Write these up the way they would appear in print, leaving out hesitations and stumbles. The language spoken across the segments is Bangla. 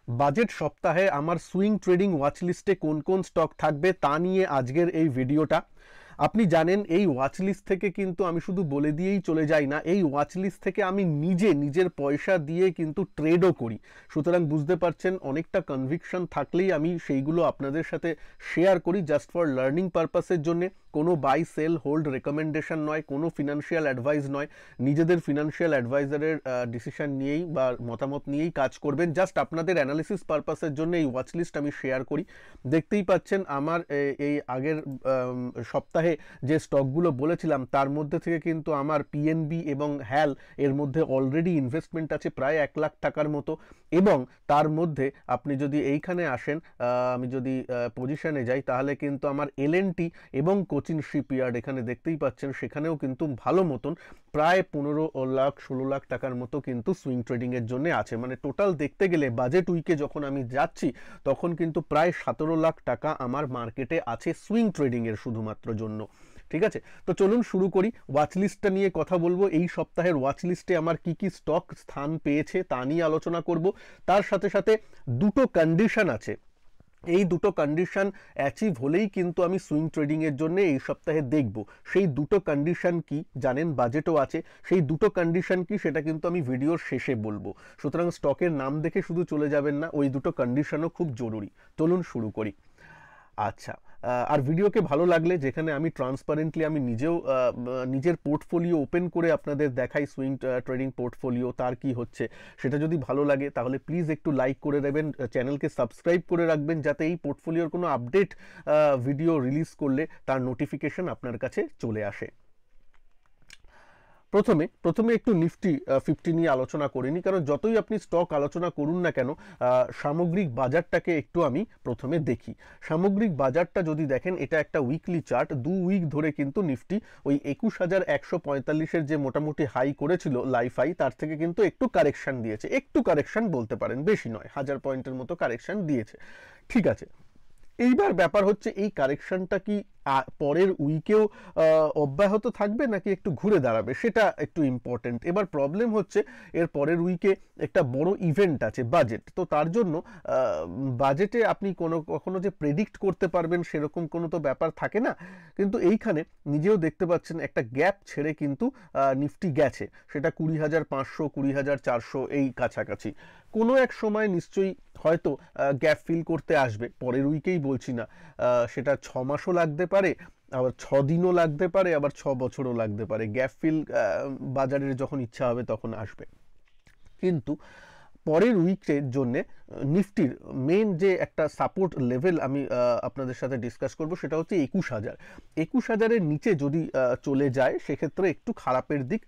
বাজেট সপ্তাহে আমার সুইং ট্রেডিং ওয়াচ লিস্টে কোন কোন স্টক থাকবে তা নিয়ে আজকের এই ভিডিওটা। আপনি জানেন এই ওয়াচ লিস্ট থেকে কিন্তু আমি শুধু বলে দিয়েই চলে যাই না, এই ওয়াচ লিস্ট থেকে আমি নিজের পয়সা দিয়ে কিন্তু ট্রেডও করি। সুতরাং বুঝতে পারছেন অনেকটা কনভিকশন থাকলেই আমি সেইগুলো আপনাদের সাথে শেয়ার করি জাস্ট ফর লার্নিং পারপাসের জন্যে। কোনো বাই সেল হোল্ড রেকমেন্ডেশন নয়, কোনো ফিনান্সিয়াল অ্যাডভাইস নয়। নিজেদের ফিনান্সিয়াল অ্যাডভাইজারের ডিসিশন নিয়েই বা মতামত নিয়েই কাজ করবেন। জাস্ট আপনাদের অ্যানালিসিস পারপাসের জন্য এই ওয়াচ লিস্ট আমি শেয়ার করি। দেখতেই পাচ্ছেন আমার এই আগের সপ্তাহে যে স্টকগুলো বলেছিলাম তার মধ্যে থেকে কিন্তু আমার পিএনবি এবং হ্যাল এর মধ্যে অলরেডি ইনভেস্টমেন্ট আছে প্রায় 1 লাখ টাকার মতো। এবং তার মধ্যে আপনি যদি এইখানে আসেন, আমি যদি পজিশনে যাই, তাহলে কিন্তু আমার এলএনটি এবং কোচিন শিপইয়ার্ড এখানে দেখতেই পাচ্ছেন, সেখানেও কিন্তু ভালো মতন প্রায় 15 লাখ 16 লাখ টাকার মতো কিন্তু সুইং ট্রেডিংয়ের জন্য আছে। মানে টোটাল দেখতে গেলে বাজেট উইকে যখন আমি যাচ্ছি তখন কিন্তু প্রায় 17 লাখ টাকা আমার মার্কেটে আছে সুইং ট্রেডিংয়ের শুধুমাত্র জন্য। ঠিক আছে, তো চলুন শুরু করি। ওয়াচ লিস্টটা নিয়ে কথা বলবো। এই সপ্তাহের ওয়াচ লিস্টে আমার কি কি স্টক স্থান পেয়েছে তা নিয়ে আলোচনা করব। তার সাথে সাথে দুটো কন্ডিশন আছে, এই দুটো কন্ডিশন অ্যাচিভ হলেই কিন্তু আমি সুইং ট্রেডিংয়ের জন্য এই সপ্তাহে দেখব। সেই দুটো কন্ডিশন কি জানেন, বাজেটও আছে। সেই দুটো কন্ডিশন কি সেটা কিন্তু আমি ভিডিওর শেষে বলবো। সুতরাং স্টকের নাম দেখে শুধু চলে যাবেন না, ওই দুটো কন্ডিশনও খুব জরুরি। চলুন শুরু করি। আচ্ছা, আর ভিডিওকে ভালো লাগলে, যেখানে আমি ট্রান্সপারেন্টলি আমি নিজেও নিজের পোর্টফোলিও ওপেন করে আপনাদের দেখাই সুইং ট্রেডিং পোর্টফোলিও তার কি হচ্ছে, সেটা যদি ভালো লাগে তাহলে প্লিজ একটু লাইক করে দেবেন, চ্যানেলকে সাবস্ক্রাইব করে রাখবেন, যাতে এই পোর্টফোলিওর কোনো আপডেট ভিডিও রিলিজ করলে তার নোটিফিকেশন আপনার কাছে চলে আসে। প্রথমে একটু নিফটি 50 নিয়ে আলোচনা করিনি, কারণ যতই আপনি স্টক আলোচনা করুন না কেন, সামগ্রিক বাজারটাকে একটু আমি প্রথমে দেখি। সামগ্রিক বাজারটা যদি দেখেন, এটা একটা উইকলি চার্ট। 2 উইক ধরে কিন্তু নিফটি ওই 21,145-এর যে মোটামুটি হাই করেছিল লাইফ হাই, তার থেকে কিন্তু একটু কারেকশন দিয়েছে। একটু কারেকশন বলতে পারেন, বেশি নয়, 1000 পয়েন্টের মতো কারেকশন দিয়েছে। ঠিক আছে, এইবার ব্যাপার হচ্ছে এই কারেকশনটা কি পরের উইকেও অব্যাহত থাকবে নাকি একটু ঘুরে দাঁড়াবে, সেটা একটু ইম্পর্টেন্ট। এবার প্রবলেম হচ্ছে এর পরের উইকে একটা বড় ইভেন্ট আছে, বাজেট। তো তার জন্য বাজেটে আপনি কখনো যে প্রেডিক্ট করতে পারবেন সেরকম কোনো তো ব্যাপার থাকে না। কিন্তু এইখানে নিজেও দেখতে পাচ্ছেন একটা গ্যাপ ছেড়ে কিন্তু নিফটি গেছে, সেটা 20,500 20,400 এই কাছাকাছি। কোনো এক সময় নিশ্চয়ই হয়তো গ্যাপ ফিল করতে আসবে, পরের উইকেই বলছি না, সেটা 6 মাসও লাগতে পারে, আবার 6 দিনও লাগতে পারে, আবার 6 বছরও লাগতে পারে। গ্যাপ ফিল বাজারের যখন ইচ্ছা হবে তখন আসবে। কিন্তু পরের উইকের জন্য নিফটির মেন যে একটা সাপোর্ট লেভেল আমি আপনাদের সাথে ডিসকাস করব, সেটা হচ্ছে 21,000। 21,000-এর নিচে যদি চলে যায় সেক্ষেত্রে একটু খারাপের দিক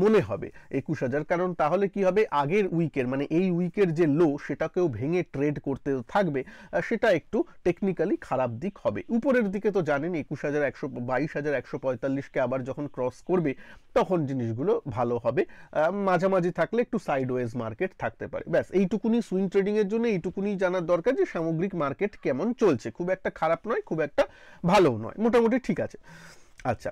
মনে হবে 21,000। কারণ তাহলে কি হবে, আগের উইকের মানে এই উইকের যে লো সেটাকেও ভেঙে ট্রেড করতে থাকবে, সেটা একটু টেকনিক্যালি খারাপ দিক হবে। উপরের দিকে তো জানেন 22,145-কে আবার যখন ক্রস করবে তখন জিনিসগুলো ভালো হবে। মাঝামাঝি থাকলে একটু সাইডওয়েজ মার্কেট থাকতে পারে। ব্যাস এইটুকুনি সুইং ট্রেডিং এর জন্য, এইটুকুনি জানার দরকার যে সামগ্রিক মার্কেট কেমন চলছে। খুব একটা খারাপ নয়, খুব একটা ভালোও নয়, মোটামুটি ঠিক আছে। আচ্ছা,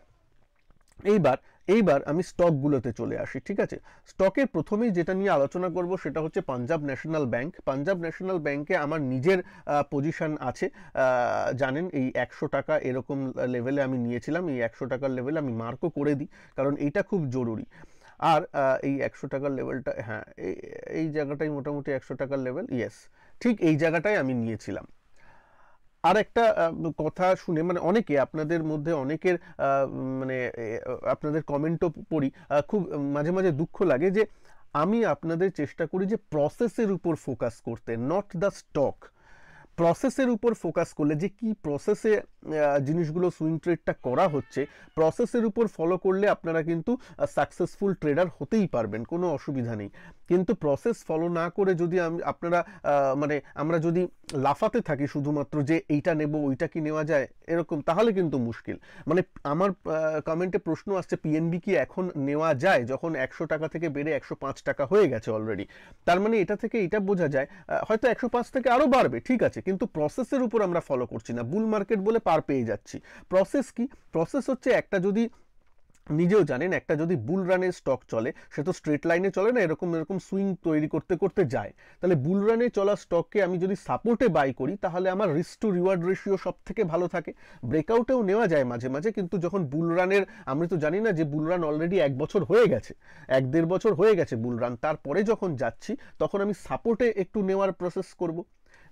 এইবার আমি স্টকগুলোতে চলে আসি। ঠিক আছে, স্টকের প্রথমেই যেটা নিয়ে আলোচনা করব সেটা হচ্ছে Punjab national bank. Punjab national ব্যাংকে আমার নিজের পজিশন আছে। জানেন এই 100 টাকা এরকম লেভেলে আমি নিয়েছিলাম। এই 100 টাকার লেভেলে আমি মার্কও করে দিই, কারণ এইটা খুব জরুরি। আর এই 100 টাকার লেভেলটা, হ্যাঁ এই জায়গাটাই মোটামুটি 100 টাকার লেভেল, ইয়েস ঠিক এই জায়গাটাই আমি নিয়েছিলাম। আর একটা কথা শুনে, মানে অনেকে আপনাদের মধ্যে অনেকের মানে আপনাদের কমেন্টও পড়ি, খুব মাঝে মাঝে দুঃখ লাগে যে আমি আপনাদের চেষ্টা করি যে প্রসেসের উপর ফোকাস করতে, নট দ্য স্টক। প্রসেসের উপর ফোকাস করলে, যে কি প্রসেসে জিনিসগুলো সুইং ট্রেডটা করা হচ্ছে, প্রসেসের উপর ফলো করলে আপনারা কিন্তু সাকসেসফুল ট্রেডার হতেই পারবেন, কোনো অসুবিধা নেই। কিন্তু প্রসেস ফলো না করে যদি আপনারা মানে আমরা যদি লাফাতে থাকি শুধুমাত্র যে এইটা নেব ওইটা কি নেওয়া যায় এরকম, তাহলে কিন্তু মুশকিল। মানে আমার কমেন্টে প্রশ্ন আসছে পিএনবি কি এখন নেওয়া যায়, যখন 100 টাকা থেকে বেড়ে 105 টাকা হয়ে গেছে অলরেডি। তার মানে এটা থেকে এটা বোঝা যায় হয়তো 105 থেকে আরও বাড়বে, ঠিক আছে, কিন্তু প্রসেসের উপর আমরা ফলো করছি না। বুল মার্কেট বলে পার পেয়ে যাচ্ছি। প্রসেস কি? প্রসেস হচ্ছে একটা যদি নিজেও জানেন একটা যদি বুল রানের স্টক চলে সে তো স্ট্রেট লাইনে চলে না, এরকম এরকম সুইং তৈরি করতে করতে যায়। তাহলে বুল রানে চলা স্টককে আমি যদি সাপোর্টে বাই করি তাহলে আমার রিস্ক টু রিওয়ার্ড রেশিও সব থেকে ভালো থাকে। ব্রেকআউটেও নেওয়া যায় মাঝে মাঝে, কিন্তু যখন বুল রানের, আমরা তো জানি না যে বুল রান অলরেডি 1 বছর হয়ে গেছে, 1-1.5 বছর হয়ে গেছে বুল রান, তারপরে যখন যাচ্ছি তখন আমি সাপোর্টে একটু নেওয়ার প্রসেস করব।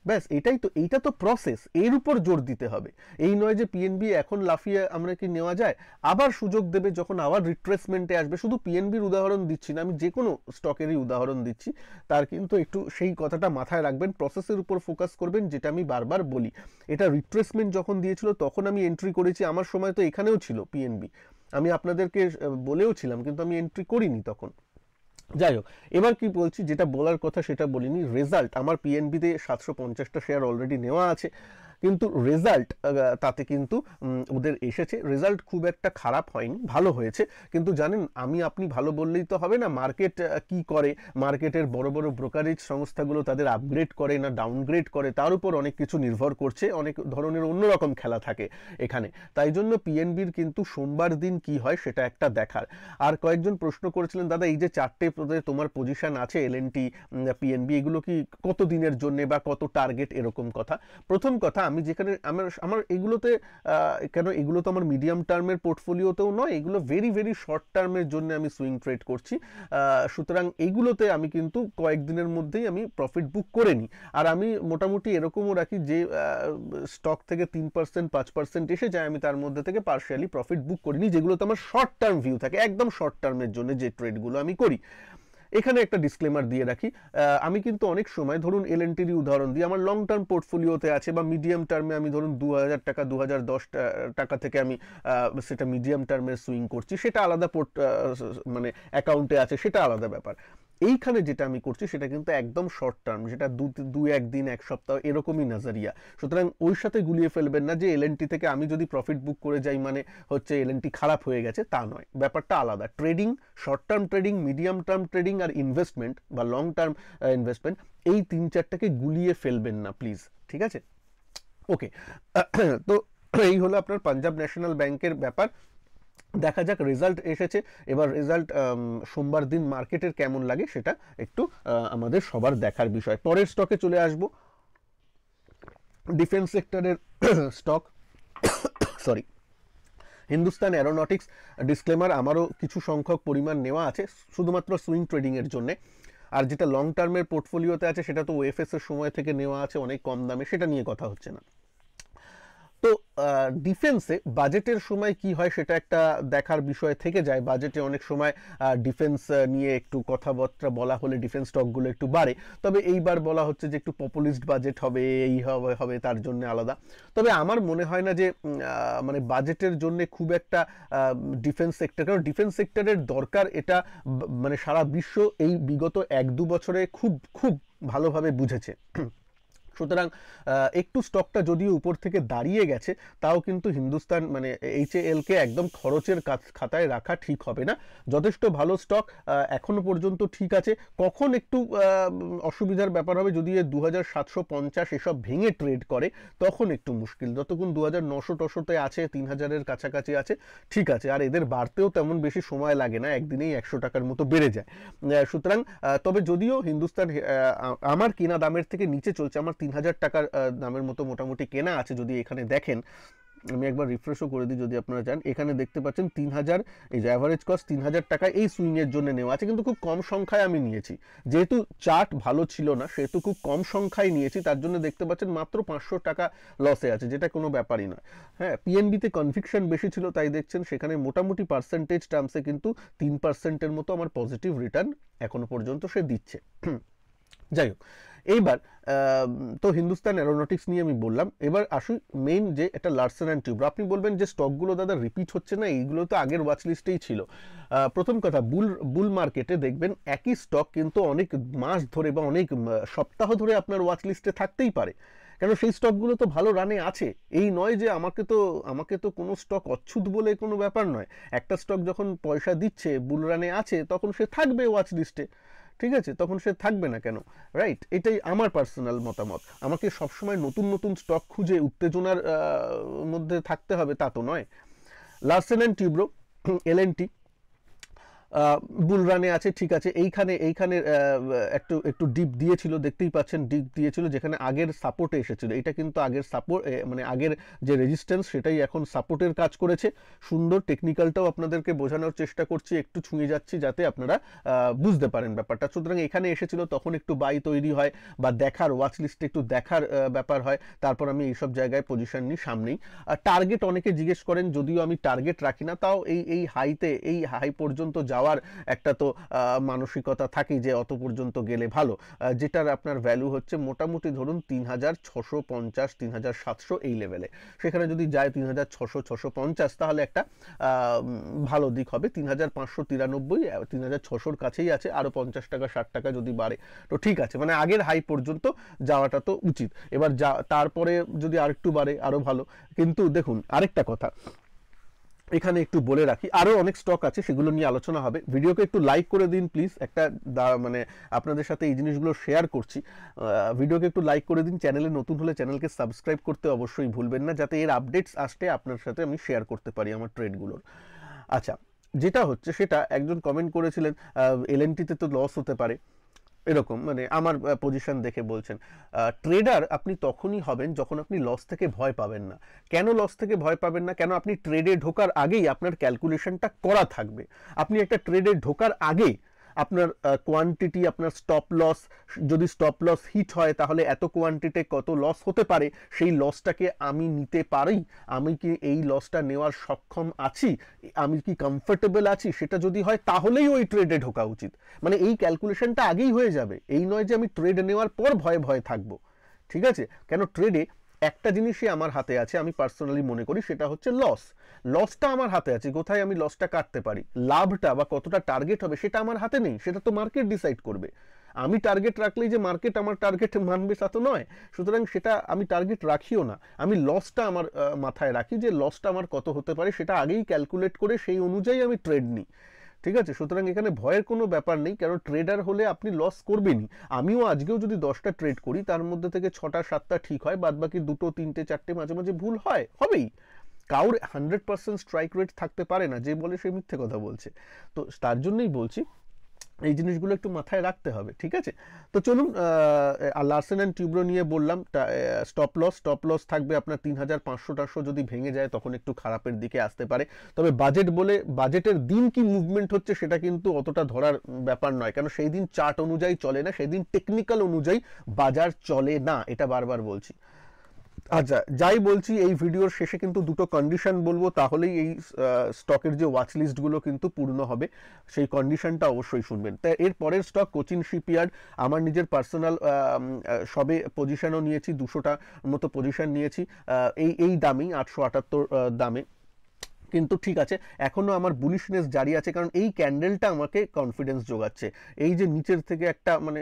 ব্যাস এটাই তো, এইটা তো প্রসেস, এর উপর জোর দিতে হবে। এই নয় যে পিএনবি এখন লাফিয়ে আমরা কি নেওয়া যায়, আবার সুযোগ দেবে যখন আবার রিট্রেসমেন্টে আসবে। শুধু পিএনবির উদাহরণ দিচ্ছি না, আমি যে কোনো স্টকেরই উদাহরণ দিচ্ছি, তার কিন্তু একটু সেই কথাটা মাথায় রাখবেন, প্রসেসের উপর ফোকাস করবেন, যেটা আমি বারবার বলি। এটা রিট্রেসমেন্ট যখন দিয়েছিল তখন আমি এন্ট্রি করেছি, আমার সময় তো এখানেও ছিল পিএনবি, আমি আপনাদেরকে বলেও ছিলাম, কিন্তু আমি এন্ট্রি করিনি তখন। যাই হোক, এবার কি বলছি, যেটা বলার কথা সেটা বলিনি। রেজাল্ট, আমার পিএনবিতে 750টা শেয়ার অলরেডি নেওয়া আছে, কিন্তু রেজাল্ট তাতে কিন্তু ওদের এসেছে, রেজাল্ট খুব একটা খারাপ হয়নি, ভালো হয়েছে। কিন্তু জানেন, আমি আপনি ভালো বললেই তো হবে না, মার্কেট কি করে, মার্কেটের বড় বড় ব্রোকারেজ সংস্থাগুলো তাদের আপগ্রেড করে না ডাউনগ্রেড করে, তার উপর অনেক কিছু নির্ভর করছে, অনেক ধরনের অন্যরকম খেলা থাকে এখানে। তাই জন্য পিএনবির কিন্তু সোমবার দিন কি হয় সেটা একটা দেখার। আর কয়েকজন প্রশ্ন করেছিলেন, দাদা এই যে চারটে তোমার পজিশন আছে এলএনটি, পিএনবি, এগুলো কি কত দিনের জন্য বা কত টার্গেট, এরকম কথা। প্রথম কথা, আমি যেখানে আমার এগুলোতে কেন, এগুলো তো আমার মিডিয়াম টার্মের পোর্টফোলিওতেও নয়, এগুলো ভেরি ভেরি শর্ট টার্মের জন্য আমি সুইং ট্রেড করছি। সুতরাং এইগুলোতে আমি কিন্তু কয়েকদিনের মধ্যেই আমি প্রফিট বুক করে নিই। আর আমি মোটামুটি এরকমও রাখি যে স্টক থেকে 3% 5% এসে যায়, আমি তার মধ্যে থেকে পার্শিয়ালি প্রফিট বুক করিনি, যেগুলোতে আমার শর্ট টার্ম ভিউ থাকে, একদম শর্ট টার্মের জন্য যে ট্রেডগুলো আমি করি। এখানে একটা ডিসক্লেমার দিয়ে রাখি, আমি কিন্তু অনেক সময় ধরুন এলএনটির উদাহরণ দিই, আমার লং টার্ম পোর্টফোলিওতে আছে, বা মিডিয়াম টার্মে আমি ধরুন 2000 টাকা 2010 টাকা থেকে আমি সেটা মিডিয়াম টার্মে সুইং করছি, সেটা আলাদা মানে অ্যাকাউন্টে আছে, সেটা আলাদা ব্যাপার। এইখানে যেটা আমি করছি সেটা কিন্তু একদম শর্ট টার্ম, যেটা দু একদিন এক সপ্তাহ এরকমই নাজারিয়া। সুতরাং ওই সাথে গুলিয়ে ফেলবেন না যে এলএনটি থেকে আমি যদি প্রফিট বুক করে যাই মানে হচ্ছে এলএনটি খারাপ হয়ে গেছে, তা নয়, ব্যাপারটা আলাদা। Trading, short term trading, medium term trading আর ইনভেস্টমেন্ট বা লং টার্ম ইনভেস্টমেন্ট, এই 3-4টাকে গুলিয়ে ফেলবেন না প্লিজ, ঠিক আছে? ওকে, তো এই হলো আপনার পাঞ্জাব ন্যাশনাল ব্যাংকের ব্যাপার। দেখা যাক, রেজাল্ট এসেছে, এবার রেজাল্ট সোমবার দিন মার্কেটের কেমন লাগে সেটা একটু আমাদের সবার দেখার বিষয়। পরের স্টকে চলে আসবো, ডিফেন্স সেক্টরের stock, sorry, Hindustan Aeronautics. Disclaimer, আমারও কিছু সংখ্যক পরিমাণ নেওয়া আছে শুধুমাত্র সুইং ট্রেডিংয়ের জন্যে, আর যেটা লং টার্মের পোর্টফোলিওতে আছে সেটা তো ওএফএস এর সময় থেকে নেওয়া আছে অনেক কম দামে, সেটা নিয়ে কথা হচ্ছে না। তো ডিফেন্সে বাজেটের সময় কি হয় সেটা একটা দেখার বিষয় থেকে যায়। বাজেটে অনেক সময় ডিফেন্স নিয়ে একটু কথাবার্তা বলা হলে ডিফেন্স স্টকগুলো একটু বাড়ে, তবে এইবার বলা হচ্ছে যে একটু পপুলিস্ট বাজেট হবে, এই হবে তার জন্য আলাদা। তবে আমার মনে হয় না যে মানে বাজেটের জন্য খুব একটা ডিফেন্স সেক্টর, কারণ ডিফেন্স সেক্টরের দরকার এটা মানে সারা বিশ্ব এই বিগত 1-2 বছরে খুব খুব ভালোভাবে বুঝেছে। সুতরাং একটু স্টকটা যদিও উপর থেকে দাঁড়িয়ে গেছে, তাও কিন্তু হিন্দুস্তান মানে এইচএএলকে একদম খরচের খাতায় রাখা ঠিক হবে না। যথেষ্ট ভালো স্টক, এখনো পর্যন্ত ঠিক আছে। কখন একটু অসুবিধার ব্যাপার হবে, যদি 2750 এসব ভেঙে ট্রেড করে তখন একটু মুশকিল। যতক্ষণ 2900-টশোতে আছে, 3000-এর কাছাকাছি আছে, ঠিক আছে। আর এদের বাড়তেও তেমন বেশি সময় লাগে না, একদিনেই 100 টাকার মতো বেড়ে যায়। সুতরাং তবে যদিও হিন্দুস্তান আমার কেনা দামের থেকে নিচে চলছে, আমার 3000 টাকার দামের মতো মোটামুটি কেনা আছে। যদি এখানে দেখেন, আমি একবার রিফ্রেশও করে দিই যদি আপনারা চান, এখানে দেখতে পাচ্ছেন 3000, এই যে অ্যাভারেজ কস্ট 3000 টাকা এই সুইংয়ের জন্য নেওয়া আছে, কিন্তু খুব কম সংখ্যায় আমি নিয়েছি, যেহেতু চার্ট ভালো ছিল না সেহেতু খুব কম সংখ্যায় নিয়েছি, তার জন্য দেখতে পাচ্ছেন মাত্র 500 টাকা লসে আছে, যেটা কোনো ব্যাপারই নয়। হ্যাঁ, পিএনবিতে কনভিকশন বেশি ছিল তাই দেখছেন সেখানে মোটামুটি পার্সেন্টেজ টার্মসে কিন্তু 3%-এর মতো আমার পজিটিভ রিটার্ন এখনো পর্যন্ত সে দিচ্ছে। যাই হোক, এইবার তো হিন্দুস্তান অ্যারোনটিক্স নিয়ে আমি বললাম। এবার আসুন মেইন যে এটা লার্সেন অ্যান্ড টিউব্রো। আপনি বলবেন যে স্টকগুলো দাদা রিপিট হচ্ছে না, এইগুলো তো আগের ওয়াচ লিস্টেই ছিল। প্রথম কথা, বুল মার্কেটে দেখবেন একই স্টক কিন্তু অনেক মাস ধরে বা অনেক সপ্তাহ ধরে আপনার ওয়াচ লিস্টে থাকতেই পারে, কেন সেই স্টকগুলো তো ভালো রানে আছে। এই নয় যে আমাকে তো কোনো স্টক অচ্ছুত বলে কোনো ব্যাপার নয়। একটা স্টক যখন পয়সা দিচ্ছে, বুল রানে আছে, তখন সে থাকবে ওয়াচ লিস্টে, ঠিক আছে? তখন সে থাকবে না কেন, রাইট? এটাই আমার পার্সোনাল মতামত। আমাকে সবসময় নতুন নতুন স্টক খুঁজে উত্তেজনার মধ্যে থাকতে হবে তা তো নয়। লার্সেন অ্যান্ড টিউব্রো, এলএনটি বুল রানে আছে, ঠিক আছে। এইখানে এইখানে একটু একটু ডিপ দিয়েছিল, দেখতেই পাচ্ছেন ডিপ দিয়েছিল, যেখানে আগের সাপোর্টে এসেছিল। এটা কিন্তু আগের সাপোর্ট, মানে আগের যে রেজিস্ট্যান্স সেটাই এখন সাপোর্টের কাজ করেছে। সুন্দর টেকনিক্যালটাও আপনাদেরকে বোঝানোর চেষ্টা করছি, একটু ছুঁয়ে যাচ্ছি যাতে আপনারা বুঝতে পারেন ব্যাপারটা। সুতরাং এখানে এসেছিল, তখন একটু বাই তৈরি হয় বা দেখার, ওয়াচ লিস্টে একটু দেখার ব্যাপার হয়, তারপর আমি এইসব জায়গায় পজিশন নিই সামনেই। আর টার্গেট অনেকে জিজ্ঞেস করেন, যদিও আমি টার্গেট রাখি না, তাও এই হাইতে, এই হাই পর্যন্ত যাওয়ার একটা তো মানসিকতা থাকেই যে অত পর্যন্ত গেলে ভালো, যেটার আপনার ভ্যালু হচ্ছে মোটামুটি ধরুন 3650 3700 এই লেভেলে। সেখানে যদি যায় 3600 650, তাহলে একটা ভালো দিক হবে। 3593 3600 কাছেই আছে, আরো 50 টাকা 60 টাকা যদি বাড়ে তো ঠিক আছে, মানে আগের হাই পর্যন্ত যাওয়াটা তো উচিত। এবার তারপরে যদি আরেকটু বাড়ে আরো ভালো। কিন্তু দেখুন আরেকটা কথা এখানে একটু বলে রাখি, আরো অনেক স্টক আছে, সেগুলো নিয়ে আলোচনা হবে। ভিডিওকে একটু লাইক করে দিন প্লিজ, একটা মানে আপনাদের সাথে এই জিনিসগুলো শেয়ার করছি। ভিডিওকে একটু লাইক করে দিন, চ্যানেলে নতুন হলে চ্যানেলকে সাবস্ক্রাইব করতে অবশ্যই ভুলবেন না, যাতে এর আপডেটস আসতে আপনার সাথে আমি শেয়ার করতে পারি আমার ট্রেডগুলোর। আচ্ছা, যেটা হচ্ছে সেটা একজন কমেন্ট করেছিলেন এলএনটিতে তো লস হতে পারে, এরকম মানে আমার পজিশন দেখে বলছেন। ট্রেডার আপনি তখনই হবেন যখন আপনি লস থেকে ভয় পাবেন না। কেন লস থেকে ভয় পাবেন না? কেন? আপনি ট্রেডে ঢোকার আগেই আপনার ক্যালকুলেশনটা করা থাকবে। আপনি একটা ট্রেডে ঢোকার আগে আপনার কোয়ান্টিটি, আপনার স্টপ লস, যদি স্টপ লস হিট হয় তাহলে এত কোয়ান্টিটি কত লস হতে পারে, সেই লসটাকে আমি নিতে পারি, আমি কি এই লসটা নেওয়ার সক্ষম আছি, আমি কি কমফোর্টেবল আছি, সেটা যদি হয় তাহলেই ওই ট্রেডে ঢোকা উচিত। মানে এই ক্যালকুলেশনটা আগেই হয়ে যাবে, এই নয় যে আমি ট্রেড নেওয়ার পর ভয়ে ভয়ে থাকবো। ঠিক আছে? কেন? ট্রেডে একটা জিনিসই আমার হাতে আছে, আমি পার্সোনালি মনে করি, সেটা হচ্ছে লস। লসটা আমার হাতে আছে, কোথায় আমি লসটা কাটতে পারি। লাভটা বা কতটা টার্গেট হবে সেটা আমার হাতে নেই, সেটা তো মার্কেট ডিসাইড করবে। আমি টার্গেট রাখলেই যে মার্কেট আমার টার্গেট মানবে তা তো নয়। সুতরাং সেটা আমি টার্গেট রাখিও না, আমি লসটা আমার মাথায় রাখি, যে লসটা আমার কত হতে পারে সেটা আগেই ক্যালকুলেট করে সেই অনুযায়ী আমি ট্রেড নিই। ঠিক আছে? সুতরাং এখানে ভয়ের কোনো ব্যাপার নেই, কারণ ট্রেডার হলে আপনি লস করবেনই। আমিও আজকেও যদি 10টা ট্রেড করি, তার মধ্যে থেকে 6টা 7টা ঠিক হয়, বাদ বাকি 2টো 3টে 4টে মাঝে মাঝে ভুল হয়, হবেই। কাউর 100% স্ট্রাইক রেট থাকতে পারে না, যে বলে সে মিথ্যে কথা বলছে। তো তার জন্যই বলছি এই জিনিসগুলো একটু মাথায় রাখতে হবে। ঠিক আছে? তো চলুন, লার্সেন অ্যান্ড টিউব্রো নিয়ে বললাম। স্টপ লস থাকবে আপনার 3500 যদি ভেঙে যায় তখন একটু খারাপের দিকে আসতে পারে। তবে বাজেট বলে বাজেটের দিন কি মুভমেন্ট হচ্ছে সেটা কিন্তু অতটা ধরার ব্যাপার নয়, কারণ সেই দিন চার্ট অনুযায়ী চলে না, সেই দিন টেকনিক্যাল অনুযায়ী বাজার চলে না, এটা বারবার বলছি। আচ্ছা, যাই বলছি, এই ভিডিওর শেষে কিন্তু দুটো কন্ডিশন বলবো, তাহলেই এই স্টকের যে ওয়াচ লিস্টগুলো কিন্তু পূর্ণ হবে। সেই কন্ডিশনটা অবশ্যই শুনবেন। তাই এর পরের স্টক কোচিন শিপইয়ার্ড। আমার নিজের পার্সোনাল সবে পজিশনও নিয়েছি, 200টা মতো পজিশন নিয়েছি এই দামেই, 878 দামে। কিন্তু ঠিক আছে, এখনো আমার বুলিশনেস জারি আছে, কারণ এই ক্যান্ডেলটা আমাকে কনফিডেন্স যোগাচ্ছে। এই যে নিচের থেকে একটা মানে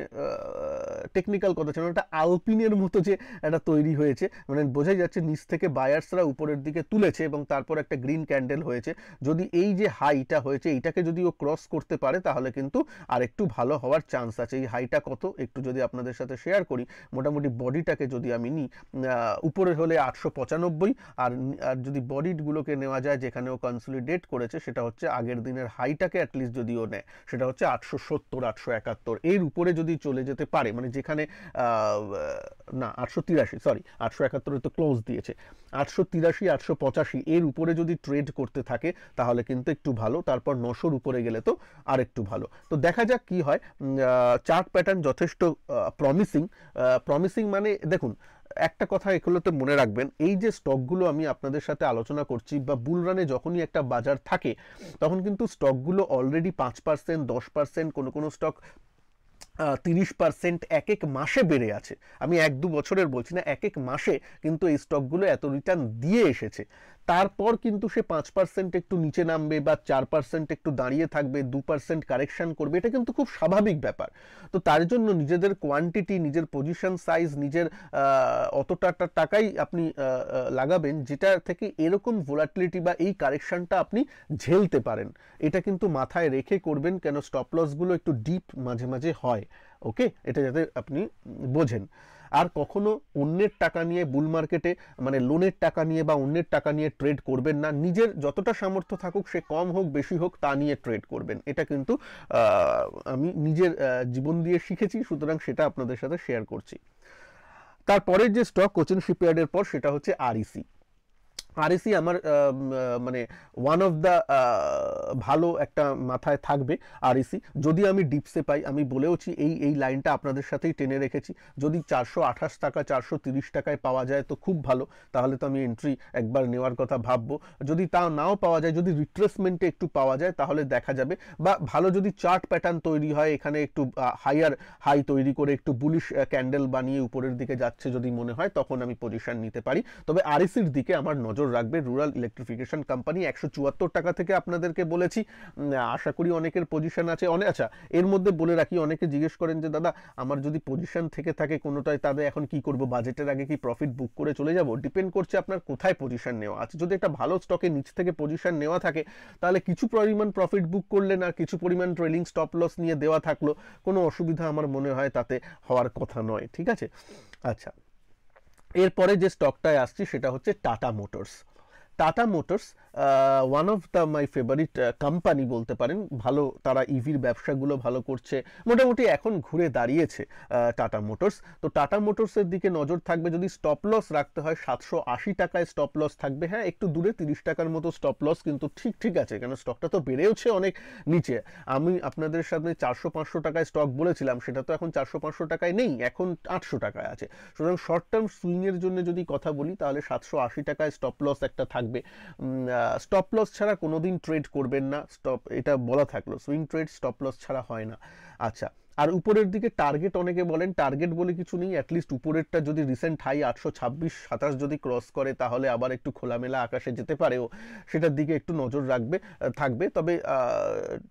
টেকনিক্যাল কথা ছিল, একটা আলপিনের মতো যে একটা তৈরি হয়েছে, মানে বোঝাই যাচ্ছে নিচ থেকে বায়ার্সরা উপরের দিকে তুলেছে এবং তারপর একটা গ্রিন ক্যান্ডেল হয়েছে। যদি এই যে হাইটা হয়েছে এইটাকে যদি ও ক্রস করতে পারে তাহলে কিন্তু আর একটু ভালো হওয়ার চান্স আছে। এই হাইটা কত একটু যদি আপনাদের সাথে শেয়ার করি, মোটামুটি বডিটাকে যদি আমি নিই, উপরে হলে 895, আর যদি বডিগুলোকে নেওয়া যায় যেখানে ও কনসলিডেট করেছে, সেটা হচ্ছে আগের দিনের হাইটাকে অ্যাটলিস্ট যদিও নেয়, সেটা হচ্ছে 870 871, এর উপরে যদি চলে যেতে পারে, মানে যেখানে না 883, সরি 871 তো ক্লোজ দিয়েছে, 883 885 এর উপরে যদি ট্রেড করতে থাকে তাহলে কিন্তু একটু ভালো। তারপর 900-র উপরে গেলে তো আর একটু ভালো। তো দেখা যাক কি হয়। চার্ট প্যাটার্ন যথেষ্ট প্রমিসিং মানে দেখুন, একটা কথা এগুলোতে মনে রাখবেন, এই যে স্টকগুলো আমি আপনাদের সাথে আলোচনা করছি, বা বুল রানে যখনই একটা বাজার থাকে তখন কিন্তু স্টকগুলো অলরেডি 5%, 10%, কোনো স্টক 30% এক এক মাসে বেড়ে আছে। আমি 1-2 বছরের বলছি না, এক এক মাসে কিন্তু এই স্টকগুলো এত রিটার্ন দিয়ে এসেছে। তারপর কিন্তু সে 5% একটু নিচে নামবে, বা 4% একটু দাঁড়িয়ে থাকবে, 2% কারেকশন করবে, এটা কিন্তু খুব স্বাভাবিক ব্যাপার। তো তার জন্য নিজেদের কোয়ান্টিটি, নিজের পজিশন সাইজ, নিজের অতটা টাকাই আপনি লাগাবেন যেটা থেকে এরকম ভোলাটিলিটি বা এই কারেকশনটা আপনি ঝেলতে পারেন। এটা কিন্তু মাথায় রেখে করবেন, কেন স্টপ লসগুলো একটু ডিপ মাঝে মাঝে হয়। ওকে, এটা যাতে আপনি বোঝেন। আর কখনো অন্যের টাকা নিয়ে বুল মার্কেটে মানে লোনের টাকা নিয়ে বা অন্যের টাকা নিয়ে ট্রেড করবেন না। নিজের যতটা সামর্থ্য থাকুক, সে কম হোক বেশি হোক, তা নিয়ে ট্রেড করবেন। এটা কিন্তু আমি নিজের জীবন দিয়ে শিখেছি, সুতরাং সেটা আপনাদের সাথে শেয়ার করছি। তারপরের যে স্টক কোচিন শিপইয়ার্ডের পর, সেটা হচ্ছে আরইসি। আরইসি আমার মানে ওয়ান অফ দ্য ভালো একটা মাথায় থাকবে আরইসি। যদি আমি ডিপসে পাই, আমি বলেওছি এই লাইনটা আপনাদের সাথেই টেনে রেখেছি, যদি 428 টাকা 430 টাকায় পাওয়া যায় তো খুব ভালো, তাহলে তো আমি এন্ট্রি একবার নেওয়ার কথা ভাববো। যদি তা নাও পাওয়া যায়, যদি রিট্রেসমেন্টে একটু পাওয়া যায় তাহলে দেখা যাবে, বা ভালো যদি চার্ট প্যাটার্ন তৈরি হয়, এখানে একটু হায়ার হাই তৈরি করে একটু বুলিশ ক্যান্ডেল বানিয়ে উপরের দিকে যাচ্ছে যদি মনে হয়, তখন আমি পজিশন নিতে পারি। তবে আরইসির দিকে আমার নজর রাখবে। রুরাল ইলেকট্রিফিকেশন কোম্পানি 174 টাকা থেকে আপনাদেরকে বলেছি, আশা করি অনেকের পজিশন আছে। আচ্ছা, এর মধ্যে বলে রাখি, অনেকে জিজ্ঞেস করেন যে দাদা আমার যদি পজিশন থেকে থাকে কোনোটায়, তাদের এখন কি করব, বাজেটের আগে কি প্রফিট বুক করে চলে যাব? ডিপেন্ড করছে আপনার কোথায় পজিশন নেওয়া আছে। যদি একটা ভালো স্টকে নিচ থেকে পজিশন নেওয়া থাকে, তাহলে কিছু পরিমাণ প্রফিট বুক করলেন আর কিছু পরিমাণ ট্রেলিং স্টপ লস নিয়ে দেওয়া থাকলো, কোনো অসুবিধা আমার মনে হয় তাতে হওয়ার কথা নয়। ঠিক আছে? আচ্ছা, এরপরে যে স্টকটায় আসছি সেটা হচ্ছে tata motors. Tata motors one of the my favourite company বলতে পারেন। ভালো, তারা ইভির ব্যবসাগুলো ভালো করছে, মোটামুটি এখন ঘুরে দাঁড়িয়েছে টাটা মোটরস। তো টাটা মোটরসের দিকে নজর থাকবে। যদি স্টপ লস রাখতে হয় 780 টাকায় স্টপ লস থাকবে। হ্যাঁ, একটু দূরে 30 টাকার মতো স্টপ লস, কিন্তু ঠিক আছে, কেন স্টকটা তো বেড়েওছে অনেক নিচে। আমি আপনাদের সামনে 400-500 টাকায় স্টক বলেছিলাম, সেটা তো এখন 400-500 টাকায় নেই, এখন 800 টাকায় আছে। সুতরাং শর্ট টার্ম সুইংয়ের জন্য যদি কথা বলি, তাহলে 780 টাকায় স্টপ লস একটা থাকবে। স্টপ লস ছাড়া কোনোদিন ট্রেড করবেন না, এটা বলা থাকলো, সুইং ট্রেড স্টপ লস ছাড়া হয় না। আচ্ছা, আর উপরের দিকে টার্গেট, অনেকে বলেন টার্গেট বলে কিছু নেই, অ্যাটলিস্ট উপরেরটা যদি রিসেন্ট হাই 826-27 যদি ক্রস করে, তাহলে আবার একটু খোলামেলা আকাশে যেতে পারেও, সেটার দিকে একটু নজর থাকবে। তবে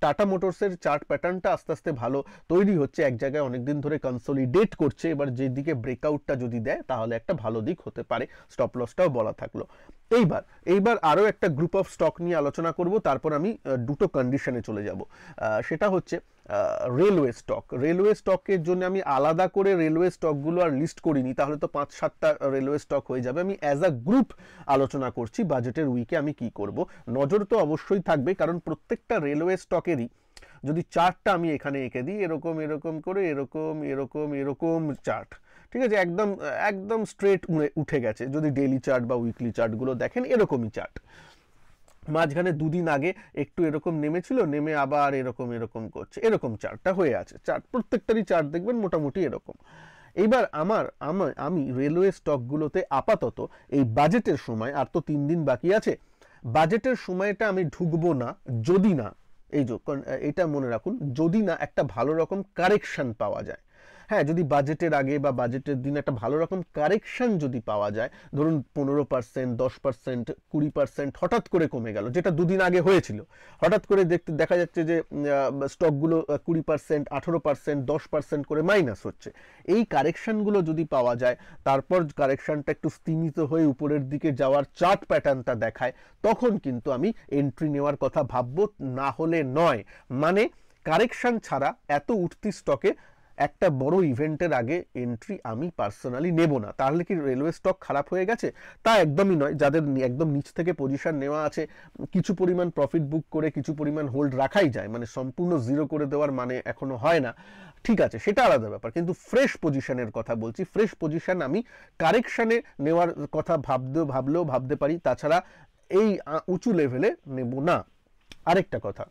টাটা মোটরসের চার্ট প্যাটার্নটা আস্তে আস্তে ভালো তৈরি হচ্ছে, এক জায়গায় অনেকদিন ধরে কনসোলিডেট করছে। এবার যে দিকে ব্রেকআউটটা যদি দেয়, তাহলে একটা ভালো দিক হতে পারে। স্টপ লসটাও বলা থাকলো। এইবার আরও একটা গ্রুপ অফ স্টক নিয়ে আলোচনা করব, তারপর আমি দুটো কন্ডিশনে চলে যাব। সেটা হচ্ছে রেলওয়ে স্টক। রেলওয়ে স্টকের জন্য আমি আলাদা করে রেলওয়ে স্টকগুলো আর লিস্ট করিনি, তাহলে তো 5-7টা রেলওয়ে স্টক হয়ে যাবে। আমি অ্যাজ আ গ্রুপ আলোচনা করছি বাজেটের উইকে আমি কি করব। নজর তো অবশ্যই থাকবে, কারণ প্রত্যেকটা রেলওয়ে স্টকেরই যদি চার্টটা আমি এখানে এঁকে দিই, এরকম করে এরকম চার্ট, ঠিক আছে, একদম স্ট্রেট উঠে গেছে। যদি ডেইলি চার্ট বা উইকলি চার্টগুলো দেখেন, এরকমই চার্ট। মাঝখানে দুদিন আগে একটু এরকম নেমেছিল, নেমে আবার এরকম করছে, এরকম চার্টটা হয়ে আছে। চার্ট প্রত্যেকটারই চার্ট দেখবেন মোটামুটি এরকম। এইবার আমি রেলওয়ে স্টকগুলোতে আপাতত এই বাজেটের সময়, আর তো 3 দিন বাকি আছে, বাজেটের সময়টা আমি ঢুকবো না, যদি না এটা মনে রাখুন, যদি না একটা ভালো রকম কারেকশন পাওয়া যায়। হ্যাঁ, যদি বাজেটের আগে বা বাজেটের দিন একটা ভালো রকম কারেকশন যদি পাওয়া যায়, ধরুন 15%, 10%, 20% হঠাৎ করে কমে গেল, যেটা দুদিন আগে হয়েছিল, হঠাৎ করে দেখা যাচ্ছে যে স্টকগুলো 20%, 18%, 10% করে মাইনাস হচ্ছে। এই কারেকশনগুলো যদি পাওয়া যায়, তারপর কারেকশনটা একটু স্তিমিত হয়ে উপরের দিকে যাওয়ার চার্ট প্যাটার্নটা দেখায়, তখন কিন্তু আমি এন্ট্রি নেওয়ার কথা ভাববো, না হলে নয়। মানে কারেকশন ছাড়া এত উঠতি স্টকে একটা বড় ইভেন্টের আগে এন্ট্রি আমি পার্সোনালি নেব না। তাহলে কি রেলওয়ে স্টক খারাপ হয়ে গেছে? তা একদমই নয়। যাদের একদম নিচ থেকে পজিশন নেওয়া আছে, কিছু পরিমাণ প্রফিট বুক করে কিছু পরিমাণ হোল্ড রাখাই যায়, মানে সম্পূর্ণ জিরো করে দেওয়ার মানে এখনো হয় না, ঠিক আছে, সেটা আলাদা ব্যাপার। কিন্তু ফ্রেশ পজিশনের কথা বলছি, ফ্রেশ পজিশন আমি কারেকশনে নেওয়ার কথা ভাবলেও ভাবতে পারি, তাছাড়া এই উঁচু লেভেলে নেব না। আরেকটা কথা,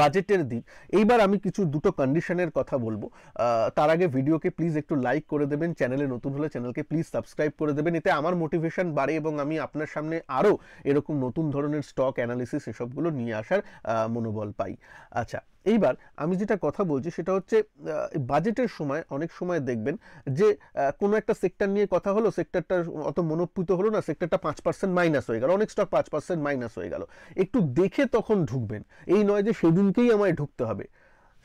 বাজেটের দিক। এইবার আমি দুটো কন্ডিশনের কথা বলবো। তার আগে ভিডিওকে প্লিজ একটু লাইক করে দেবেন, চ্যানেলে নতুন হলে চ্যানেলকে প্লিজ সাবস্ক্রাইব করে দেবেন, এতে আমার মোটিভেশন বাড়ে এবং আমি আপনার সামনে আরও এরকম নতুন ধরনের স্টক অ্যানালিসিস এসবগুলো নিয়ে আসার মনোবল পাই। আচ্ছা, এইবার আমি যেটা কথা বলছি সেটা হচ্ছে বাজেটের সময় অনেক সময় দেখবেন যে কোনো একটা সেক্টর নিয়ে কথা হলো, সেক্টরটা অত মনোপ্রীত হলো না, সেক্টরটা 5% মাইনাস হয়ে গেল, অনেক স্টক 5% মাইনাস হয়ে গেল। একটু দেখে তখন ঢুকবেন, এই নয় যে সেদিনকেই আমায় ঢুকতে হবে,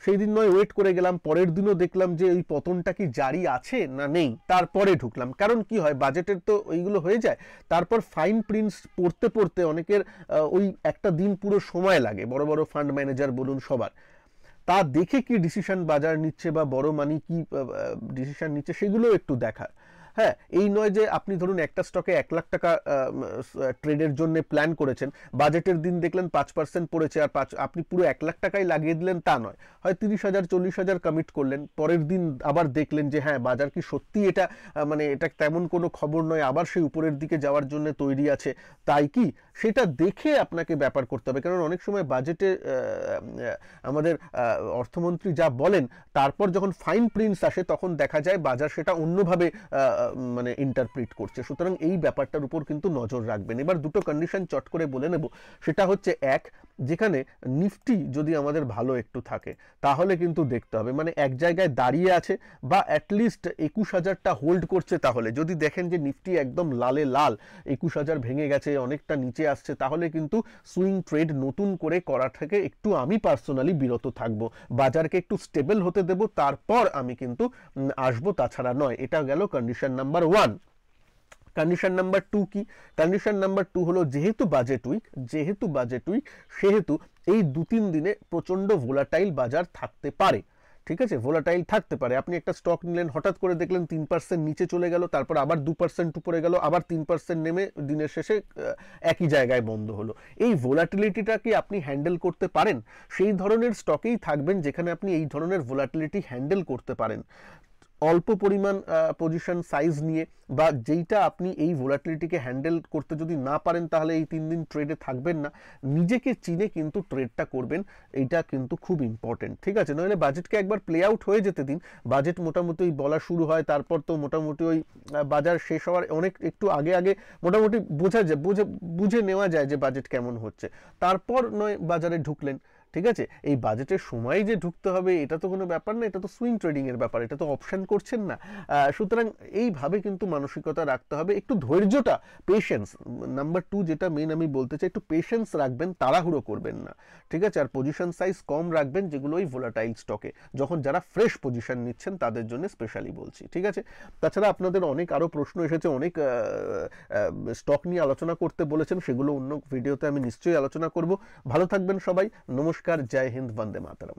সেই দিন নয় ওয়েট করে গেলাম, পরের দিনও দেখলাম যে এই পতনটা কি জারি আছে না নেই, তারপরে ঢুকলাম। কারণ কি হয়, বাজেটের তো ওইগুলো হয়ে যায়, তারপর ফাইন প্রিন্টস পড়তে পড়তে অনেকের ওই একটা দিন পুরো সময় লাগে, বড় বড় ফান্ড ম্যানেজার বলুন সবার। তা দেখে কি ডিসিশন বাজার নিচ্ছে বা বড় মানি কি ডিসিশন নিচ্ছে সেগুলো একটু দেখার। হ্যাঁ, এই নয় যে আপনি ধরুন একটা স্টকে 1 লাখ টাকা ট্রেডের জন্য প্ল্যান করেছেন, বাজেটের দিন দেখলেন 5% পড়েছে আর আপনি পুরো 1 লাখ টাকাই লাগিয়ে দিলেন, তা নয়। হয় 30,000 40,000 কমিট করলেন, পরের দিন আবার দেখলেন যে হ্যাঁ বাজার কি সত্যি এটা মানে এটা তেমন কোনো খবর নয়, আবার সেই উপরের দিকে যাওয়ার জন্য তৈরি আছে, তাই কি সেটা দেখে আপনাকে ব্যাপার করতে হবে। কারণ অনেক সময় বাজেটে আমাদের অর্থমন্ত্রী যা বলেন তারপর যখন ফাইন প্রিন্টস আসে তখন দেখা যায় বাজার সেটা অন্যভাবে মানে ইন্টারপ্রিট করছে। সুতরাং এই ব্যাপারটার উপর কিন্তু নজর রাখবেন। এবার দুটো কন্ডিশন চট করে বলে নেব। সেটা হচ্ছে এক, যেখানে নিফটি যদি আমাদের ভালো একটু থাকে তাহলে কিন্তু দেখতে হবে মানে এক জায়গায় দাঁড়িয়ে আছে বা অ্যাটলিস্ট 21,000টা হোল্ড করছে, তাহলে যদি দেখেন যে নিফটি একদম লালে লাল 21,000 ভেঙে গেছে, অনেকটা নিচে আসছে, তাহলে কিন্তু সুইং ট্রেড নতুন করে করা থেকে একটু আমি পার্সোনালি বিরত থাকবো। বাজারকে একটু স্টেবল হতে দেব, তারপর আমি কিন্তু আসবো, তাছাড়া নয়। এটা গেল কন্ডিশন নাম্বার 1। কন্ডিশন নাম্বার 2 কি? কন্ডিশন নাম্বার 2 হলো যেহেতু বাজেট উইক সেহেতু এই 2-3 দিনে প্রচন্ড ভোলাটাইল বাজার থাকতে পারে। ঠিক আছে, ভোলাটাইল থাকতে পারে। আপনি একটা স্টক নিলেন, হঠাৎ করে দেখলেন 3% নিচে চলে গেল, তারপর আবার 2% উপরে গেল, আবার 3% নেমে দিনের শেষে একই জায়গায় বন্ধ হলো। এই ভোলাটিলিটিটা কি আপনি হ্যান্ডেল করতে পারেন? সেই ধরনের স্টকেই থাকবেন যেখানে আপনি এই ধরনের ভোলাটিলিটি হ্যান্ডেল করতে পারেন। অল্প পরিমাণ পজিশন সাইজ নিয়ে বা যেইটা আপনি এই ভোলাটিলিটিকে হ্যান্ডেল করতে যদি না পারেন তাহলে এই 3 দিন ট্রেডে থাকবেন না। নিজেকে চিনে কিন্তু ট্রেডটা করবেন, এইটা কিন্তু খুব ইম্পর্টেন্ট। ঠিক আছে, নইলে বাজেটকে একবার প্লে আউট হয়ে যেতে দিন। বাজেট মোটামুটি বলা শুরু হয়, তারপর তো মোটামুটি ওই বাজার শেষ হওয়ার অনেক একটু আগে মোটামুটি বুঝে নেওয়া যায় যে বাজেট কেমন হচ্ছে, তারপর নয় বাজারে ঢুকলেন। ঠিক আছে, এই বাজেটের সময় যে ঢুকতে হবে এটা তো কোনো ব্যাপার না, এটা তো সুইং ট্রেডিং এর ব্যাপার, এটা তো অপশন করছেন না। সুতরাং এইভাবে কিন্তু মানসিকতা রাখতে হবে, একটু ধৈর্যটা, পেশেন্স। নাম্বার 2 যেটা মেন আমি বলতে চাই, একটু পেশেন্স রাখবেন, তাড়াহুড়ো করবেন না। ঠিক আছে, আর পজিশন সাইজ কম রাখবেন যেগুলো ওই ভোলাটাইল স্টকে, যখন যারা ফ্রেশ পজিশন নিচ্ছেন তাদের জন্য স্পেশালি বলছি। ঠিক আছে, তাছাড়া আপনাদের অনেক আরও প্রশ্ন এসেছে, অনেক স্টক নিয়ে আলোচনা করতে বলেছেন, সেগুলো অন্য ভিডিওতে আমি নিশ্চয়ই আলোচনা করব। ভালো থাকবেন সবাই, নমস্কার, জয় হিন্দ, বন্দে মাতরম।